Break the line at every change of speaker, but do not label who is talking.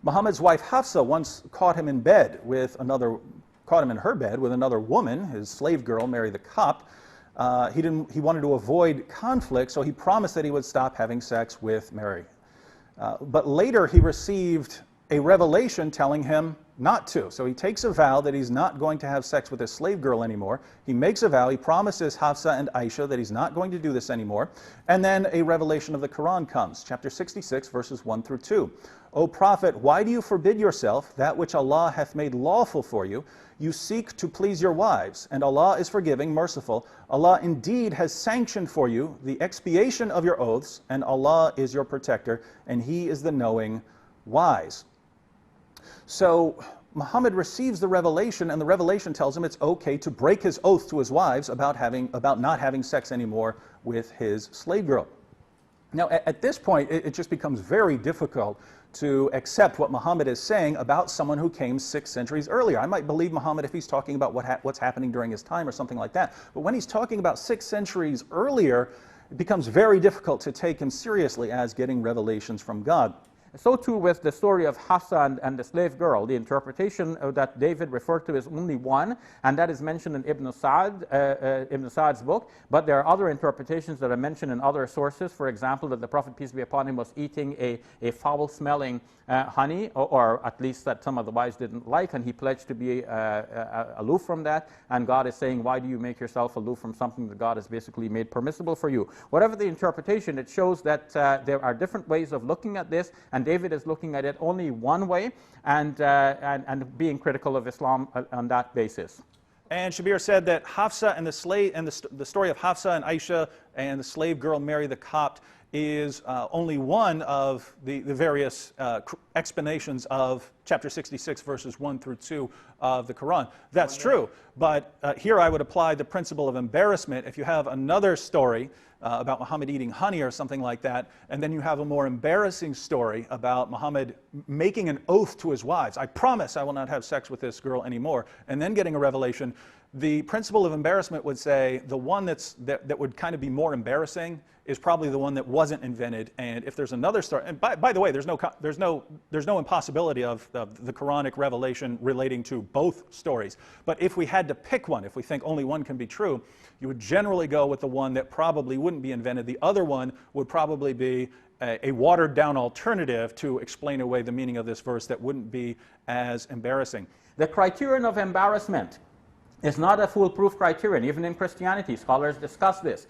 Muhammad's wife Hafsa once caught him in her bed with another woman, his slave girl, Mary the Copt. He wanted to avoid conflict, so he promised that he would stop having sex with Mary. But later he received a revelation telling him not to. So he takes a vow that he's not going to have sex with his slave girl anymore. He makes a vow, he promises Hafsa and Aisha that he's not going to do this anymore. And then a revelation of the Quran comes, chapter 66, verses 1 through 2. O Prophet, why do you forbid yourself that which Allah hath made lawful for you? You seek to please your wives, and Allah is forgiving, merciful. Allah indeed has sanctioned for you the expiation of your oaths, and Allah is your protector, and He is the knowing, wise. So Muhammad receives the revelation, and the revelation tells him it's okay to break his oath to his wives about not having sex anymore with his slave girl. Now, at this point, it just becomes very difficult to accept what Muhammad is saying about someone who came 6 centuries earlier. I might believe Muhammad if he's talking about what's happening during his time or something like that. But when he's talking about 6 centuries earlier, it becomes very difficult to take him seriously as getting revelations from God.
So too with the story of Hafsa and the slave girl. The interpretation that David referred to is only one, and that is mentioned in Ibn Sa'd's book. But there are other interpretations that are mentioned in other sources. For example, that the Prophet, peace be upon him, was eating a foul-smelling honey, or at least that some of the wives didn't like, and he pledged to be aloof from that. And God is saying, why do you make yourself aloof from something that God has basically made permissible for you? Whatever the interpretation, it shows that there are different ways of looking at this, and David is looking at it only one way, and being critical of Islam on that basis.
And Shabir said that Hafsa and the story of Hafsa and Aisha and the slave girl Mary the Copt is only one of the various explanations of chapter 66, verses 1 through 2 of the Quran. That's true, but here I would apply the principle of embarrassment. If you have another story about Muhammad eating honey or something like that, and then you have a more embarrassing story about Muhammad making an oath to his wives, I promise I will not have sex with this girl anymore, and then getting a revelation, the principle of embarrassment would say the one that would kind of be more embarrassing is probably the one that wasn't invented. And if there's another story, and by the way, there's no impossibility of the Quranic revelation relating to both stories. But if we had to pick one, if we think only one can be true, you would generally go with the one that probably wouldn't be invented. The other one would probably be a watered-down alternative to explain away the meaning of this verse that wouldn't be as embarrassing.
The criterion of embarrassment is not a foolproof criterion. Even in Christianity, scholars discuss this.